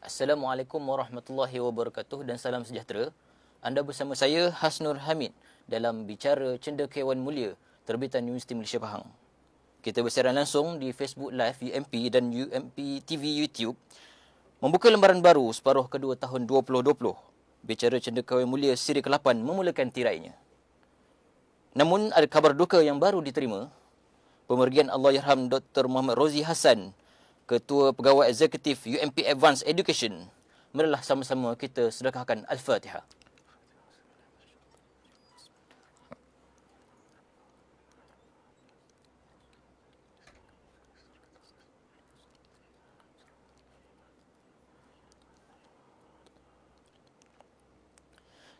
Assalamualaikum warahmatullahi wabarakatuh dan salam sejahtera. Anda bersama saya Hasnur Hamid dalam Bicara Cendekiawan Mulia terbitan Universiti Malaysia Pahang. Kita bersiaran langsung di Facebook Live UMP dan UMP TV YouTube. Membuka lembaran baru separuh kedua tahun 2020. Bicara Cendekiawan Mulia siri ke-8 memulakan tirainya. Namun ada kabar duka yang baru diterima. Pemergian Allahyarham Dr. Muhammad Rozi Hassan, Ketua Pegawai Eksekutif UMP Advanced Education. Marilah sama-sama kita sedekahkan Al-Fatihah.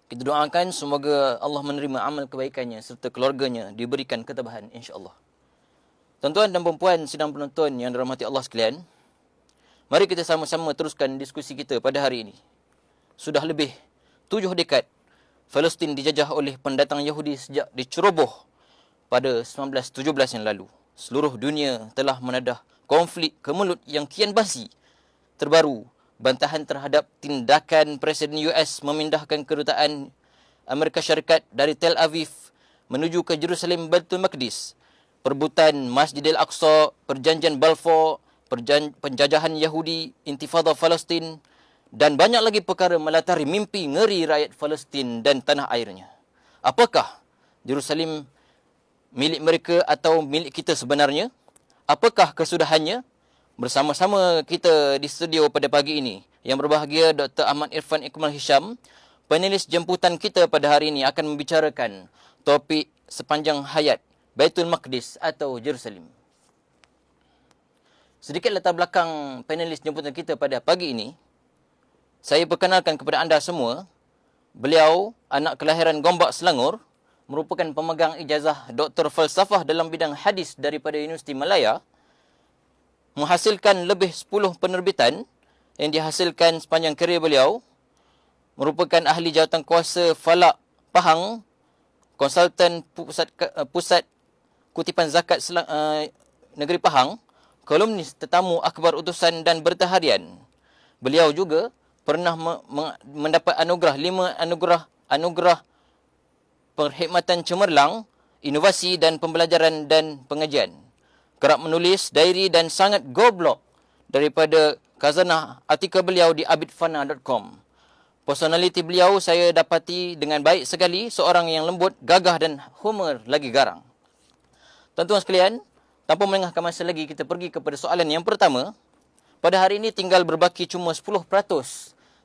Kita doakan semoga Allah menerima amal kebaikannya serta keluarganya diberikan ketabahan insya-Allah. Tuan-tuan dan puan-puan sidang penonton yang dirahmati Allah sekalian, mari kita sama-sama teruskan diskusi kita pada hari ini. Sudah lebih 7 dekad Palestin dijajah oleh pendatang Yahudi sejak diceroboh pada 1917 yang lalu. Seluruh dunia telah menadah konflik kemelut yang kian basi. Terbaru, bantahan terhadap tindakan Presiden US memindahkan kedutaan Amerika Syarikat dari Tel Aviv menuju ke Jerusalem Baitul Maqdis, perebutan Masjidil Aqsa, perjanjian Balfour, penjajahan Yahudi, intifada Palestin, dan banyak lagi perkara melatari mimpi ngeri rakyat Palestin dan tanah airnya. Apakah Jerusalem milik mereka atau milik kita sebenarnya? Apakah kesudahannya? Bersama-sama kita di studio pada pagi ini, yang berbahagia Dr. Ahmad Irfan Ikmal Hisham, panelis jemputan kita pada hari ini akan membicarakan topik sepanjang hayat Baitul Maqdis atau Jerusalem. Sedikit latar belakang panelis jemputan kita pada pagi ini. Saya perkenalkan kepada anda semua, beliau anak kelahiran Gombak, Selangor, merupakan pemegang ijazah Doktor Falsafah dalam bidang hadis daripada Universiti Malaya, menghasilkan lebih 10 penerbitan yang dihasilkan sepanjang kerjaya beliau, merupakan ahli jawatankuasa Falak Pahang, konsultan pusat kutipan zakat negeri Pahang, kolumnis tetamu akhbar utusan dan berita harian. Beliau juga pernah mendapat anugerah 5 anugerah perkhidmatan cemerlang, inovasi dan pembelajaran dan pengajian. Kerap menulis diary dan sangat goblok daripada khazanah artikel beliau di abidfana.com. Personaliti beliau saya dapati dengan baik sekali, seorang yang lembut, gagah dan humor lagi garang. Tuan-tuan sekalian, tanpa melengahkan masa lagi, kita pergi kepada soalan yang pertama. Pada hari ini tinggal berbaki cuma 10%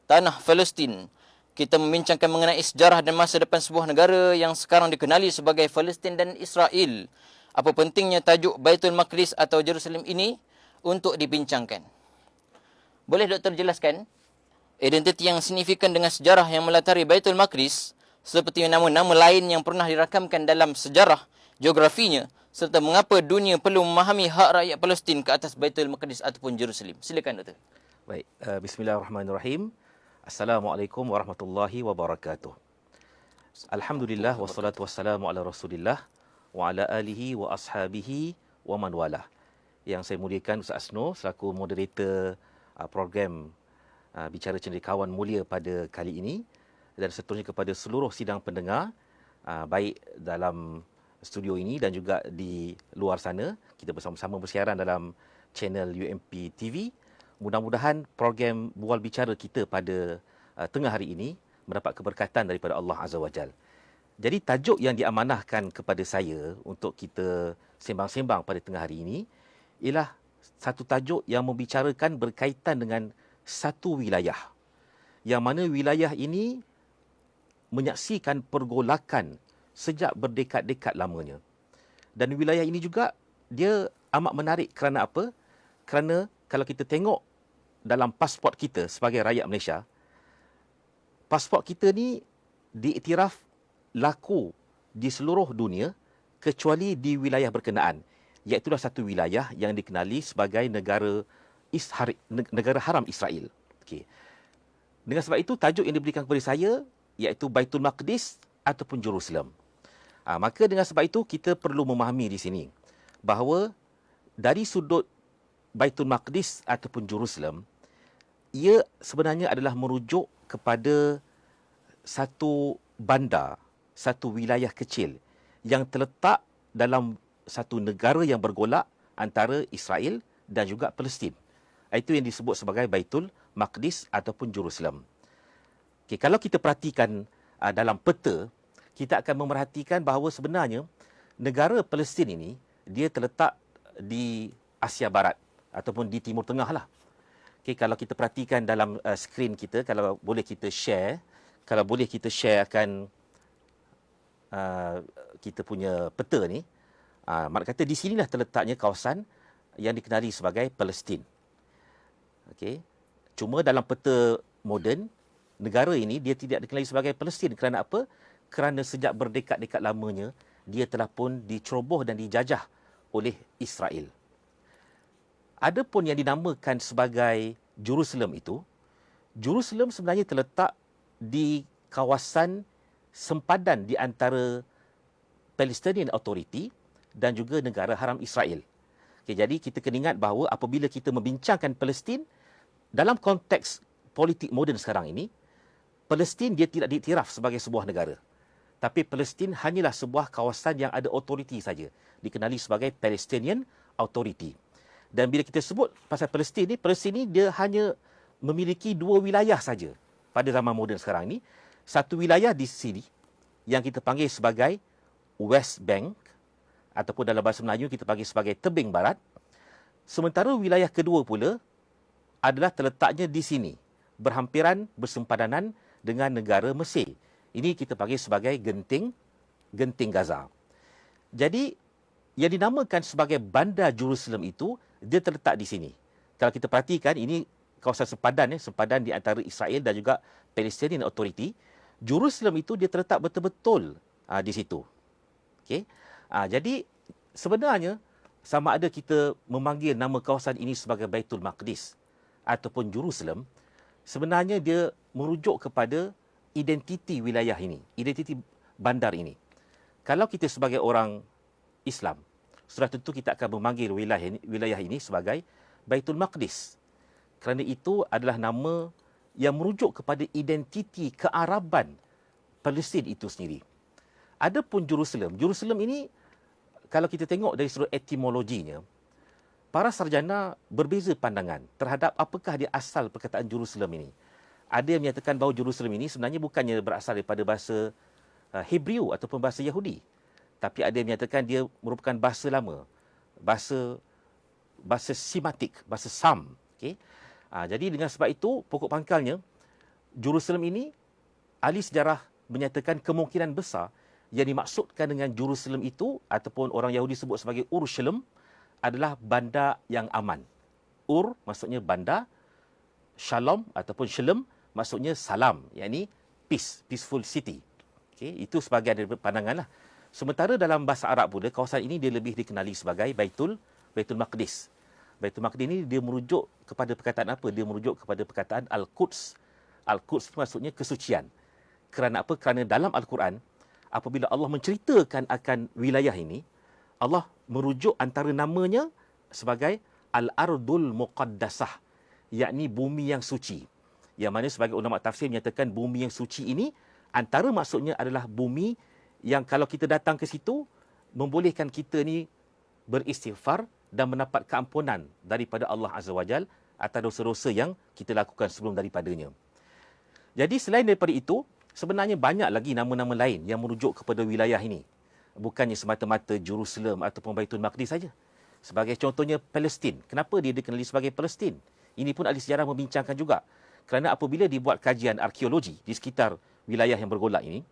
tanah Palestin. Kita membincangkan mengenai sejarah dan masa depan sebuah negara yang sekarang dikenali sebagai Palestin dan Israel. Apa pentingnya tajuk Baitul Maqdis atau Jerusalem ini untuk dibincangkan. Boleh doktor jelaskan identiti yang signifikan dengan sejarah yang melatari Baitul Maqdis, seperti nama-nama lain yang pernah dirakamkan dalam sejarah geografinya, serta mengapa dunia perlu memahami hak rakyat Palestin ke atas Baitul Maqdis ataupun Jerusalem. Silakan doktor. Baik, bismillahirrahmanirrahim. Assalamualaikum warahmatullahi wabarakatuh. Alhamdulillah wassalatu wassalamu ala Rasulillah wa ala alihi wa ashabihi wa man walah. Yang saya muliakan Ustaz Asno selaku moderator program Bicara Cendekiawan Mulia pada kali ini, dan seterusnya kepada seluruh sidang pendengar baik dalam studio ini dan juga di luar sana. Kita bersama-sama bersiaran dalam channel UMP TV. Mudah-mudahan program Bual Bicara kita pada tengah hari ini mendapat keberkatan daripada Allah Azza wa Jal. Jadi tajuk yang diamanahkan kepada saya untuk kita sembang-sembang pada tengah hari ini ialah satu tajuk yang membicarakan berkaitan dengan satu wilayah, yang mana wilayah ini menyaksikan pergolakan sejak berdekad-dekad lamanya. Dan wilayah ini juga dia amat menarik kerana apa? Kerana kalau kita tengok dalam pasport kita sebagai rakyat Malaysia, pasport kita ni diiktiraf laku di seluruh dunia kecuali di wilayah berkenaan, iaitulah satu wilayah yang dikenali sebagai negara haram Israel. Okey. Dengan sebab itu, tajuk yang diberikan kepada saya iaitu Baitul Maqdis ataupun Jerusalem. Maka dengan sebab itu, kita perlu memahami di sini bahawa dari sudut Baitul Maqdis ataupun Jerusalem, ia sebenarnya adalah merujuk kepada satu bandar, satu wilayah kecil yang terletak dalam satu negara yang bergolak antara Israel dan juga Palestin. Itu yang disebut sebagai Baitul Maqdis ataupun Jerusalem. Okay, kalau kita perhatikan dalam peta, kita akan memerhatikan bahawa sebenarnya negara Palestin ini, dia terletak di Asia Barat ataupun di Timur Tengah lah. Okay, kalau kita perhatikan dalam skrin kita, kalau boleh kita share akan kita punya peta ni, mak kata di sinilah terletaknya kawasan yang dikenali sebagai Palestin. Okey. Cuma dalam peta moden, negara ini dia tidak dikenali sebagai Palestin. Kerana apa? Kerana sejak berdekat-dekat lamanya, dia telah pun diceroboh dan dijajah oleh Israel. Adapun yang dinamakan sebagai Jerusalem itu, Jerusalem sebenarnya terletak di kawasan sempadan di antara Palestinian Authority dan juga negara haram Israel. Okay, jadi kita kena ingat bahawa apabila kita membincangkan Palestin, dalam konteks politik moden sekarang ini, Palestin dia tidak diiktiraf sebagai sebuah negara. Tapi Palestin hanyalah sebuah kawasan yang ada autoriti saja, dikenali sebagai Palestinian Authority. Dan bila kita sebut pasal Palestin ni dia hanya memiliki dua wilayah saja pada zaman moden sekarang ini. Satu wilayah di sini yang kita panggil sebagai West Bank, ataupun dalam bahasa Melayu kita panggil sebagai tebing barat. Sementara wilayah kedua pula adalah terletaknya di sini, berhampiran, bersempadanan dengan negara Mesir. Ini kita panggil sebagai genting Gaza. Jadi, yang dinamakan sebagai Bandar Jerusalem itu, dia terletak di sini. Kalau kita perhatikan, ini kawasan sempadan di antara Israel dan juga Palestinian Authority. Jerusalem itu dia terletak betul-betul di situ. Okay? Jadi, sebenarnya, sama ada kita memanggil nama kawasan ini sebagai Baitul Maqdis ataupun Jerusalem, sebenarnya dia merujuk kepada identiti wilayah ini, identiti bandar ini. Kalau kita sebagai orang Islam, sudah tentu kita akan memanggil wilayah ini sebagai Baitul Maqdis. Kerana itu adalah nama yang merujuk kepada identiti kearaban Palestin itu sendiri. Adapun Jerusalem ini, kalau kita tengok dari sudut etimologinya, para sarjana berbeza pandangan terhadap apakah dia asal perkataan Jerusalem ini. Ada yang menyatakan bahawa Jerusalem ini sebenarnya bukannya berasal daripada bahasa Hebrew ataupun bahasa Yahudi. Tapi ada yang menyatakan dia merupakan bahasa lama. Bahasa Semitic, bahasa Sam. Okay? Jadi dengan sebab itu, pokok pangkalnya, Jerusalem ini, ahli sejarah menyatakan kemungkinan besar yang dimaksudkan dengan Jerusalem itu, ataupun orang Yahudi sebut sebagai Urushalem, adalah bandar yang aman. Ur maksudnya bandar, Shalom ataupun Shalem maksudnya salam, yakni peace, peaceful city. Okay, itu sebahagian dari pandangan lah. Sementara dalam bahasa Arab pula, kawasan ini dia lebih dikenali sebagai Baitul Maqdis. Baitul Maqdis ini dia merujuk kepada perkataan apa? Dia merujuk kepada perkataan Al-Quds. Al-Quds maksudnya kesucian. Kerana apa? Kerana dalam Al-Quran, apabila Allah menceritakan akan wilayah ini, Allah merujuk antara namanya sebagai Al-Ardul Muqaddasah, yakni bumi yang suci. Yang mana sebagai ulama tafsir menyatakan bumi yang suci ini, antara maksudnya adalah bumi yang kalau kita datang ke situ, membolehkan kita ni beristighfar dan mendapat keampunan daripada Allah Azza wa Jal atas dosa-dosa yang kita lakukan sebelum daripadanya. Jadi selain daripada itu, sebenarnya banyak lagi nama-nama lain yang merujuk kepada wilayah ini. Bukannya semata-mata Jerusalem ataupun Baitul Maqdis saja. Sebagai contohnya Palestin. Kenapa dia dikenali sebagai Palestin? Ini pun ahli sejarah membincangkan juga. Kerana apabila dibuat kajian arkeologi di sekitar wilayah yang bergolak ini,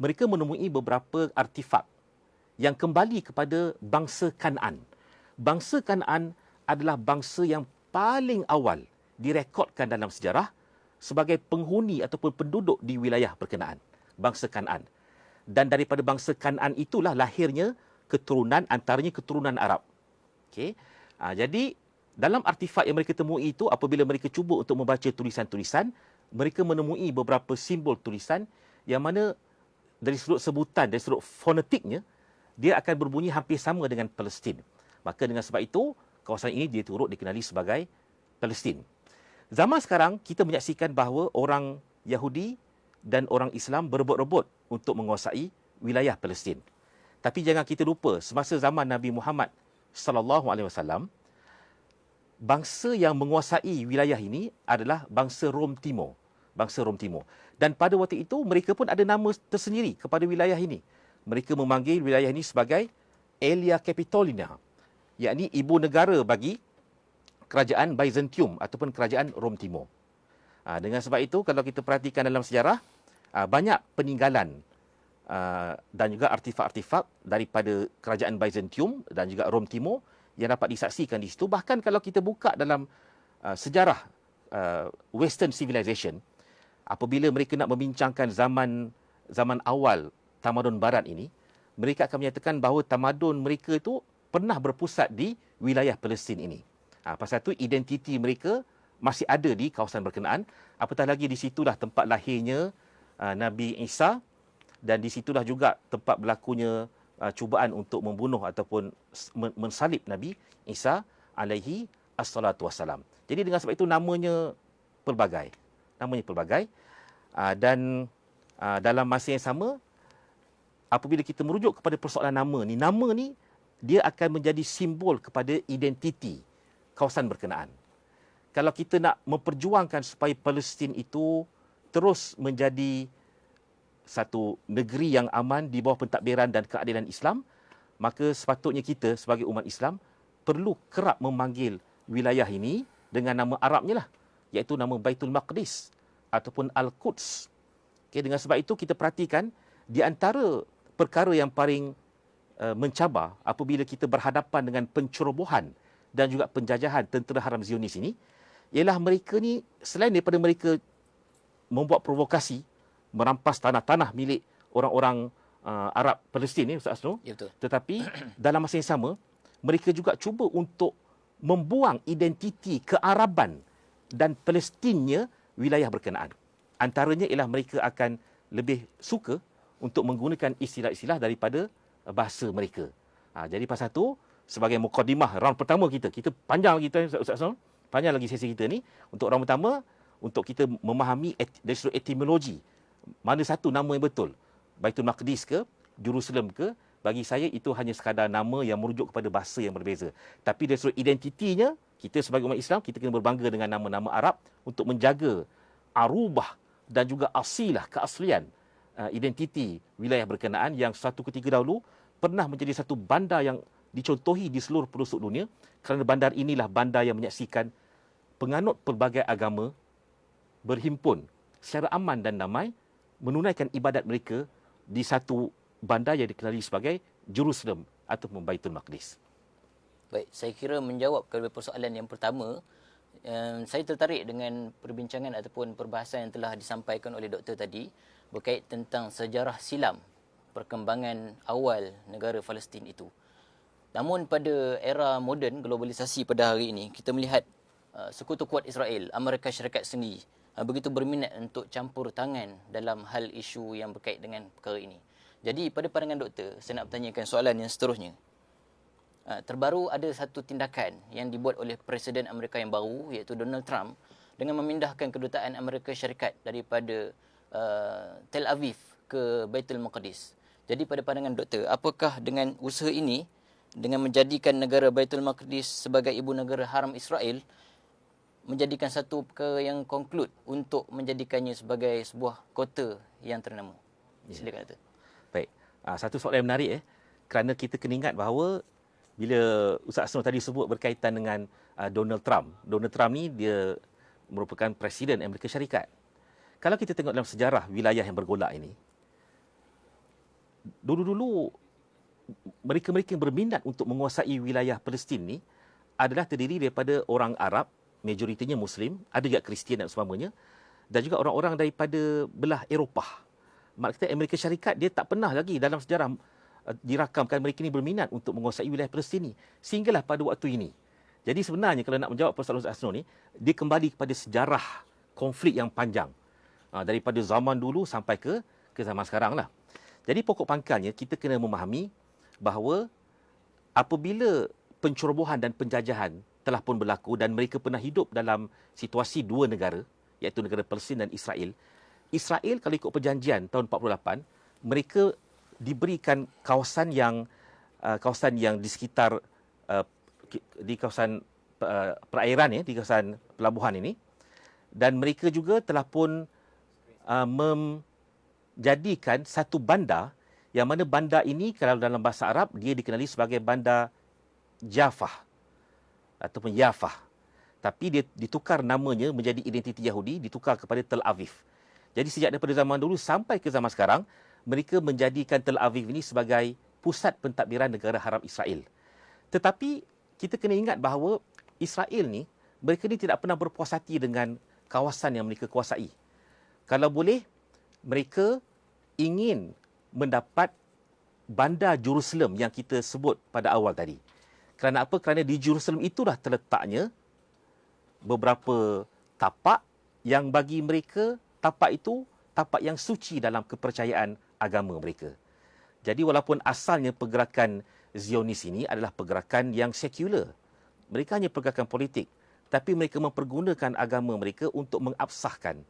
mereka menemui beberapa artifak yang kembali kepada bangsa Kan'an. Bangsa Kan'an adalah bangsa yang paling awal direkodkan dalam sejarah sebagai penghuni ataupun penduduk di wilayah berkenaan. Bangsa Kan'an. Dan daripada bangsa Kan'an itulah lahirnya keturunan, antaranya keturunan Arab. Okey. Jadi dalam artifak yang mereka temui itu, apabila mereka cuba untuk membaca tulisan-tulisan, mereka menemui beberapa simbol tulisan yang mana dari sudut sebutan, dari sudut fonetiknya, dia akan berbunyi hampir sama dengan Palestin. Maka dengan sebab itu, kawasan ini dia turut dikenali sebagai Palestin. Zaman sekarang, kita menyaksikan bahawa orang Yahudi dan orang Islam berebut-rebut untuk menguasai wilayah Palestin. Tapi jangan kita lupa, semasa zaman Nabi Muhammad SAW, bangsa yang menguasai wilayah ini adalah bangsa Rom Timur. Bangsa Rom Timur. Dan pada waktu itu, mereka pun ada nama tersendiri kepada wilayah ini. Mereka memanggil wilayah ini sebagai Aelia Capitolina, yakni ibu negara bagi kerajaan Byzantium ataupun kerajaan Rom Timur. Dengan sebab itu, kalau kita perhatikan dalam sejarah, banyak peninggalan dan juga artifak-artifak daripada kerajaan Byzantium dan juga Rom Timur yang dapat disaksikan di situ. Bahkan kalau kita buka dalam sejarah Western Civilization, apabila mereka nak membincangkan zaman awal tamadun barat ini, mereka akan menyatakan bahawa tamadun mereka itu pernah berpusat di wilayah Palestin ini. Pasal itu identiti mereka masih ada di kawasan berkenaan. Apatah lagi di situlah tempat lahirnya Nabi Isa, dan di situlah juga tempat berlakunya cubaan untuk membunuh ataupun mensalib Nabi Isa alaihi assalatu wassalam. Jadi dengan sebab itu namanya pelbagai. Dan dalam masa yang sama, apabila kita merujuk kepada persoalan nama ni dia akan menjadi simbol kepada identiti kawasan berkenaan. Kalau kita nak memperjuangkan supaya Palestin itu terus menjadi satu negeri yang aman di bawah pentadbiran dan keadilan Islam, maka sepatutnya kita sebagai umat Islam perlu kerap memanggil wilayah ini dengan nama Arabnya lah, iaitu nama Baitul Maqdis ataupun Al-Quds. Okay, dengan sebab itu kita perhatikan di antara perkara yang paling mencabar apabila kita berhadapan dengan pencerobohan dan juga penjajahan tentera haram Zionis ini, ialah mereka ni selain daripada mereka membuat provokasi, merampas tanah-tanah milik orang-orang Arab Palestin ni, Ustaz Asno. Ya, betul. Tetapi dalam masa yang sama, mereka juga cuba untuk membuang identiti kearaban dan Palestinnya wilayah berkenaan. Antaranya ialah mereka akan lebih suka untuk menggunakan istilah-istilah daripada bahasa mereka. Jadi pasal tu, sebagai mukadimah round pertama kita panjang lagi Ustaz Asno, panjang lagi sesi kita ni. Untuk round pertama, untuk kita memahami dari sudut etimologi, mana satu nama yang betul, Baitul Maqdis ke, Jerusalem ke, bagi saya itu hanya sekadar nama yang merujuk kepada bahasa yang berbeza. Tapi dari sudut identitinya, kita sebagai umat Islam, kita kena berbangga dengan nama-nama Arab untuk menjaga arubah dan juga asilah, keaslian identiti wilayah berkenaan yang suatu ketika dahulu pernah menjadi satu bandar yang dicontohi di seluruh pelosok dunia, kerana bandar inilah bandar yang menyaksikan penganut pelbagai agama berhimpun secara aman dan damai menunaikan ibadat mereka di satu bandar yang dikenali sebagai Jerusalem ataupun Baitul Maqdis. Baik, saya kira menjawab kepada persoalan yang pertama, saya tertarik dengan perbincangan ataupun perbahasan yang telah disampaikan oleh doktor tadi berkait tentang sejarah silam perkembangan awal negara Palestin itu. Namun pada era moden globalisasi pada hari ini, kita melihat sekutu kuat Israel, Amerika Syarikat sendiri begitu berminat untuk campur tangan dalam hal isu yang berkait dengan perkara ini. Jadi pada pandangan doktor, saya nak bertanyakan soalan yang seterusnya. Terbaru ada satu tindakan yang dibuat oleh Presiden Amerika yang baru, iaitu Donald Trump, dengan memindahkan kedutaan Amerika Syarikat daripada Tel Aviv ke Baitul Maqdis. Jadi pada pandangan doktor, apakah dengan usaha ini, dengan menjadikan negara Baitul Maqdis sebagai ibu negara haram Israel, menjadikan satu perkara yang conclude untuk menjadikannya sebagai sebuah kota yang ternama? Silakan doktor. Baik. Satu soalan yang menarik kerana kita kena ingat bahawa bila Ustaz Asno tadi sebut berkaitan dengan Donald Trump. Donald Trump ni dia merupakan Presiden Amerika Syarikat. Kalau kita tengok dalam sejarah wilayah yang bergolak ini, dulu-dulu mereka-mereka yang berminat untuk menguasai wilayah Palestin ni adalah terdiri daripada orang Arab, majoritinya Muslim, ada juga Kristian dan sebagainya, dan juga orang-orang daripada belah Eropah. Maksudnya Amerika Syarikat dia tak pernah lagi dalam sejarah dirakamkan mereka ini berminat untuk menguasai wilayah Palestin ni. Sehinggalah pada waktu ini. Jadi sebenarnya kalau nak menjawab persoalan Ustaz Asnur ni, dia kembali kepada sejarah konflik yang panjang. Daripada zaman dulu sampai ke zaman sekarang lah. Jadi pokok pangkalnya kita kena memahami bahawa apabila pencerobohan dan penjajahan telah pun berlaku dan mereka pernah hidup dalam situasi dua negara, iaitu negara Palestin dan Israel. Israel kalau ikut perjanjian tahun 48, mereka diberikan kawasan yang di sekitar di kawasan perairan di kawasan pelabuhan ini, dan mereka juga telah pun menjadikan satu bandar, yang mana bandar ini kalau dalam bahasa Arab dia dikenali sebagai bandar Jaffa ataupun Yaffah. Tapi dia ditukar namanya menjadi identiti Yahudi, ditukar kepada Tel Aviv. Jadi sejak daripada zaman dulu sampai ke zaman sekarang, mereka menjadikan Tel Aviv ini sebagai pusat pentadbiran negara haram Israel. Tetapi kita kena ingat bahawa Israel ni, mereka ni tidak pernah berpuas hati dengan kawasan yang mereka kuasai. Kalau boleh, mereka ingin mendapat bandar Jerusalem yang kita sebut pada awal tadi. Kerana apa? Kerana di Jerusalem itulah terletaknya beberapa tapak yang bagi mereka, tapak itu tapak yang suci dalam kepercayaan agama mereka. Jadi walaupun asalnya pergerakan Zionis ini adalah pergerakan yang sekular, mereka hanya pergerakan politik, tapi mereka mempergunakan agama mereka untuk mengabsahkan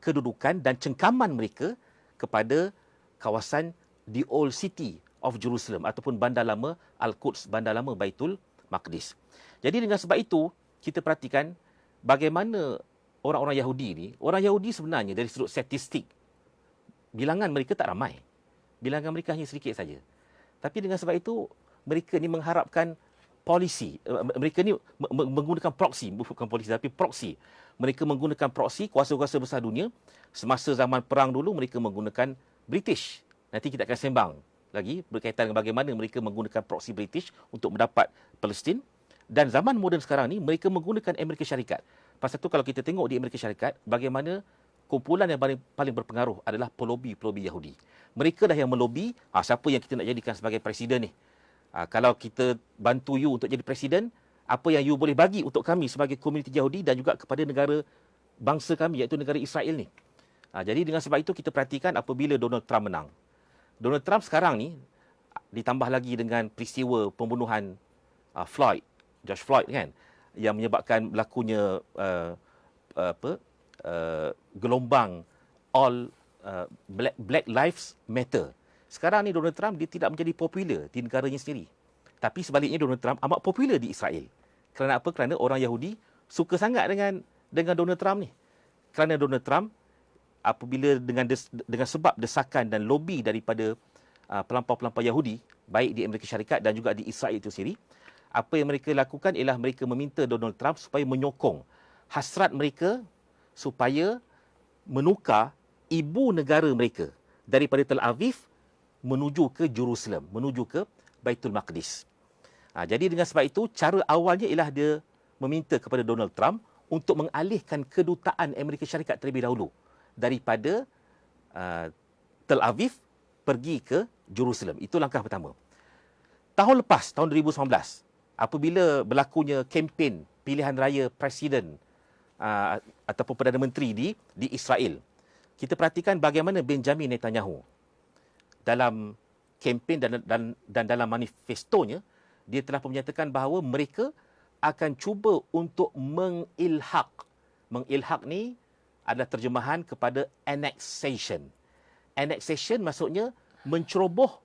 kedudukan dan cengkaman mereka kepada kawasan the Old City of Jerusalem ataupun bandar lama Al-Quds, bandar lama Baitul Maqdis. Jadi dengan sebab itu, kita perhatikan bagaimana orang-orang Yahudi ni, orang Yahudi sebenarnya dari sudut statistik, bilangan mereka tak ramai. Bilangan mereka hanya sedikit saja. Tapi dengan sebab itu, mereka ni mengharapkan polisi. Mereka ni menggunakan proksi, bukan polisi tapi proksi. Mereka menggunakan proksi, kuasa-kuasa besar dunia. Semasa zaman perang dulu, mereka menggunakan British. Nanti kita akan sembang lagi berkaitan dengan bagaimana mereka menggunakan proksi British untuk mendapat Palestin. Dan zaman moden sekarang ni, mereka menggunakan Amerika Syarikat. Pasal tu kalau kita tengok di Amerika Syarikat, bagaimana kumpulan yang paling berpengaruh adalah pelobi-pelobi Yahudi. Mereka dah yang melobi, siapa yang kita nak jadikan sebagai presiden ni. Kalau kita bantu you untuk jadi presiden, apa yang you boleh bagi untuk kami sebagai komuniti Yahudi dan juga kepada negara bangsa kami, iaitu negara Israel ni. Jadi dengan sebab itu kita perhatikan apabila Donald Trump menang. Donald Trump sekarang ni, ditambah lagi dengan peristiwa pembunuhan George Floyd kan, yang menyebabkan berlakunya gelombang all Black Lives Matter. Sekarang ni Donald Trump dia tidak menjadi popular di negaranya sendiri. Tapi sebaliknya Donald Trump amat popular di Israel. Kerana apa? Kerana orang Yahudi suka sangat dengan Donald Trump ni. Kerana Donald Trump apabila dengan sebab desakan dan lobi daripada pelampau-pelampau Yahudi, baik di Amerika Syarikat dan juga di Israel itu sendiri, apa yang mereka lakukan ialah mereka meminta Donald Trump supaya menyokong hasrat mereka supaya menukar ibu negara mereka daripada Tel Aviv menuju ke Jerusalem, menuju ke Baitul Maqdis. Jadi dengan sebab itu, cara awalnya ialah dia meminta kepada Donald Trump untuk mengalihkan kedutaan Amerika Syarikat terlebih dahulu daripada Tel Aviv pergi ke Jerusalem. Itu langkah pertama. Tahun lepas, tahun 2019, apabila berlakunya kempen pilihan raya presiden ataupun Perdana Menteri di Israel, kita perhatikan bagaimana Benjamin Netanyahu dalam kempen dan dalam manifestonya, dia telah menyatakan bahawa mereka akan cuba untuk mengilhaq. Mengilhaq ni adalah terjemahan kepada annexation. Annexation maksudnya menceroboh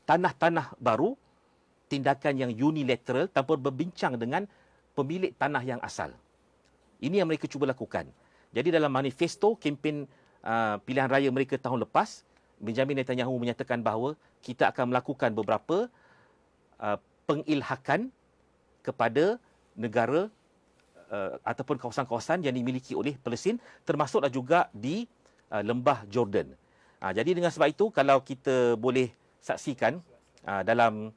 tanah-tanah baru, tindakan yang unilateral tanpa berbincang dengan pemilik tanah yang asal. Ini yang mereka cuba lakukan. Jadi dalam manifesto kempen pilihan raya mereka tahun lepas, Benjamin Netanyahu menyatakan bahawa kita akan melakukan beberapa pengilhakan kepada negara ataupun kawasan-kawasan yang dimiliki oleh Palestin, termasuklah juga di lembah Jordan. Jadi dengan sebab itu, kalau kita boleh saksikan dalam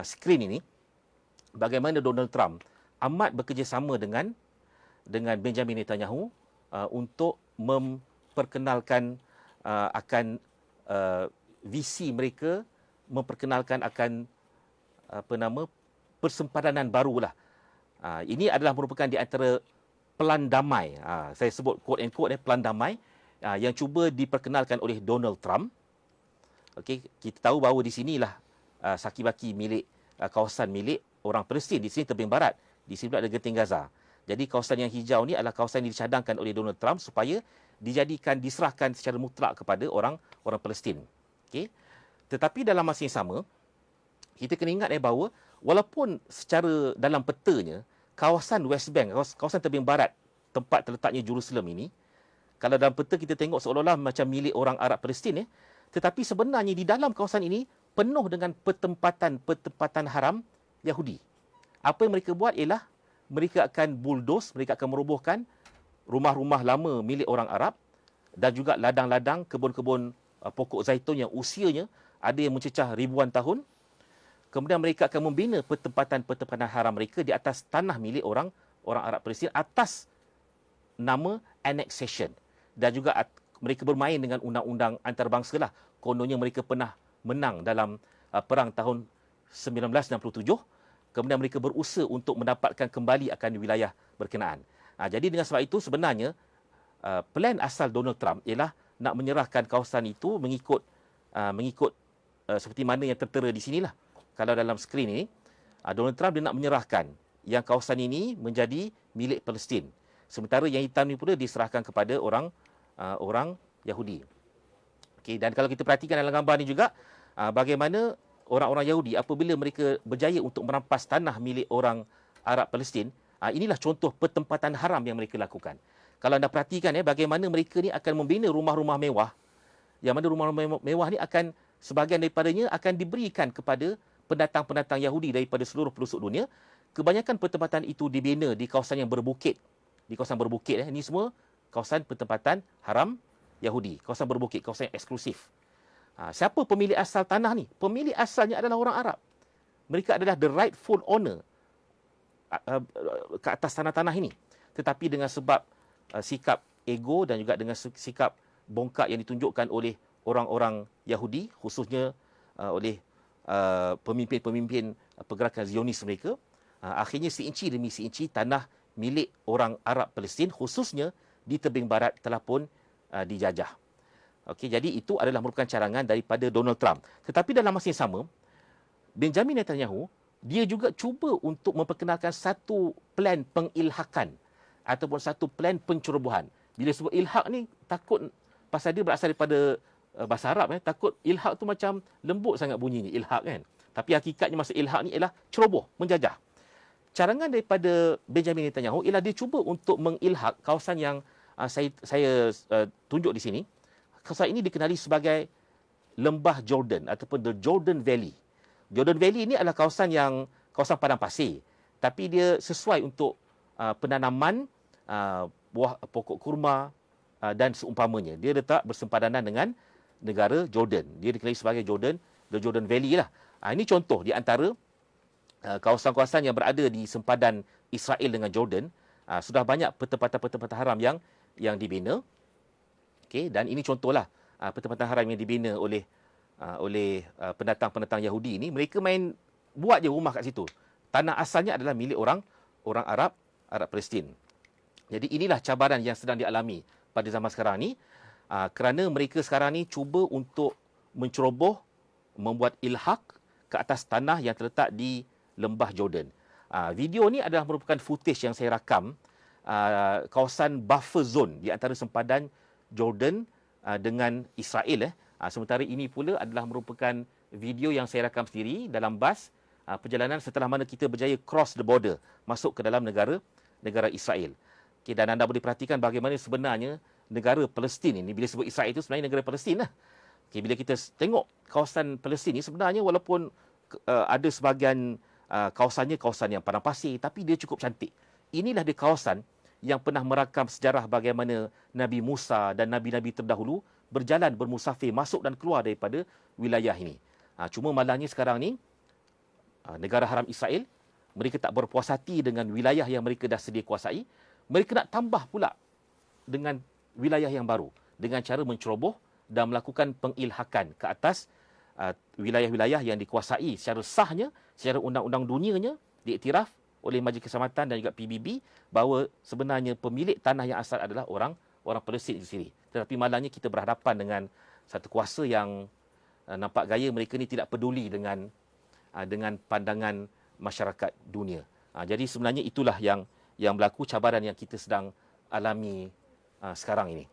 skrin ini, bagaimana Donald Trump amat bekerjasama dengan Benjamin Netanyahu untuk memperkenalkan akan visi mereka memperkenalkan akan persempadanan barulah. Ini adalah merupakan di antara pelan damai. Saya sebut quote and quote pelan damai yang cuba diperkenalkan oleh Donald Trump. Okey, kita tahu bahawa di sinilah saki-baki milik kawasan milik orang Palestin. Di sini tebing barat, di sini pula ada genting Gaza. Jadi kawasan yang hijau ni adalah kawasan yang dicadangkan oleh Donald Trump supaya diserahkan secara mutlak kepada orang Palestin. Okey. Tetapi dalam masa yang sama, kita kena ingat bahawa walaupun secara dalam petanya kawasan West Bank, kawasan tebing barat tempat terletaknya Jerusalem ini, kalau dalam peta kita tengok seolah-olah macam milik orang Arab Palestin, tetapi sebenarnya di dalam kawasan ini penuh dengan pertempatan haram Yahudi. Apa yang mereka buat ialah mereka akan bulldoze, mereka akan merobohkan rumah-rumah lama milik orang Arab dan juga ladang-ladang, kebun-kebun pokok zaitun yang usianya ada yang mencecah ribuan tahun. Kemudian mereka akan membina pertempatan haram mereka di atas tanah milik orang Arab Palestin atas nama annexation. Dan juga mereka bermain dengan undang-undang antarabangsa lah. Kononnya mereka pernah menang dalam perang tahun 1967. Kemudian mereka berusaha untuk mendapatkan kembali akan wilayah berkenaan. Jadi dengan sebab itu sebenarnya plan asal Donald Trump ialah nak menyerahkan kawasan itu mengikut seperti mana yang tertera di sinilah. Kalau dalam skrin ini, Donald Trump dia nak menyerahkan yang kawasan ini menjadi milik Palestin. Sementara yang hitam ni pula diserahkan kepada orang Yahudi. Okey, dan kalau kita perhatikan dalam gambar ni juga, bagaimana orang-orang Yahudi apabila mereka berjaya untuk merampas tanah milik orang Arab Palestin, inilah contoh pertempatan haram yang mereka lakukan. Kalau anda perhatikan bagaimana mereka ni akan membina rumah-rumah mewah, yang mana rumah-rumah mewah ni akan sebahagian daripadanya akan diberikan kepada pendatang-pendatang Yahudi daripada seluruh pelosok dunia. Kebanyakan pertempatan itu dibina di kawasan yang berbukit. Di kawasan berbukit, ini semua kawasan pertempatan haram Yahudi. Kawasan berbukit, kawasan yang eksklusif. Siapa pemilik asal tanah ni? Pemilik asalnya adalah orang Arab. Mereka adalah the rightful owner ke atas tanah-tanah ini. Tetapi dengan sebab sikap ego dan juga dengan sikap bongkak yang ditunjukkan oleh orang-orang Yahudi, khususnya oleh pemimpin-pemimpin pergerakan Zionis mereka, akhirnya seinci demi seinci tanah milik orang Arab Palestin, khususnya di tebing barat, telah pun dijajah. Okey, jadi itu adalah merupakan carangan daripada Donald Trump. Tetapi dalam masa yang sama, Benjamin Netanyahu, dia juga cuba untuk memperkenalkan satu plan pengilhakan ataupun satu plan pencerobohan. Bila sebut ilhak ni, takut pasal dia berasal daripada bahasa Arab, takut ilhak tu macam lembut sangat bunyinya, ilhak kan. Tapi hakikatnya maksud ilhak ni ialah ceroboh, menjajah. Carangan daripada Benjamin Netanyahu ialah dia cuba untuk mengilhak kawasan yang saya tunjuk di sini. Kawasan ini dikenali sebagai Lembah Jordan ataupun the Jordan Valley. Jordan Valley ini adalah kawasan padang pasir, tapi dia sesuai untuk penanaman buah pokok kurma dan seumpamanya. Dia letak bersempadanan dengan negara Jordan. Dia dikenali sebagai the Jordan Valley lah. Ini contoh di antara kawasan-kawasan yang berada di sempadan Israel dengan Jordan. Sudah banyak pertempatan-pertempatan haram yang dibina. Okey, dan ini contohlah pertempatan haram yang dibina oleh pendatang-pendatang Yahudi ini. Mereka buat je rumah kat situ. Tanah asalnya adalah milik orang Arab Palestin. Jadi inilah cabaran yang sedang dialami pada zaman sekarang ni, kerana mereka sekarang ni cuba untuk menceroboh, membuat ilhak ke atas tanah yang terletak di Lembah Jordan. Video ni adalah merupakan footage yang saya rakam kawasan buffer zone di antara sempadan Jordan dengan Israel. Sementara ini pula adalah merupakan video yang saya rakam sendiri dalam bas perjalanan setelah mana kita berjaya cross the border, masuk ke dalam negara Israel. Okay, dan anda boleh perhatikan bagaimana sebenarnya negara Palestin ini, bila sebut Israel itu sebenarnya negara Palestin lah. Okay, bila kita tengok kawasan Palestin ini, sebenarnya walaupun ada sebahagian kawasannya kawasan yang padang pasir, tapi dia cukup cantik. Inilah dia kawasan yang pernah merakam sejarah bagaimana Nabi Musa dan Nabi-Nabi terdahulu berjalan bermusafir masuk dan keluar daripada wilayah ini. Cuma malangnya sekarang ni, negara haram Israel, mereka tak berpuas hati dengan wilayah yang mereka dah sedia kuasai. Mereka nak tambah pula dengan wilayah yang baru dengan cara menceroboh dan melakukan pengilhakan ke atas wilayah-wilayah yang dikuasai secara sahnya, secara undang-undang dunianya, diiktiraf oleh Majlis Keselamatan dan juga PBB, bahawa sebenarnya pemilik tanah yang asal adalah orang Palestin itu sendiri. Tetapi malangnya kita berhadapan dengan satu kuasa yang nampak gaya mereka ni tidak peduli dengan pandangan masyarakat dunia. Jadi sebenarnya itulah yang berlaku, cabaran yang kita sedang alami sekarang ini.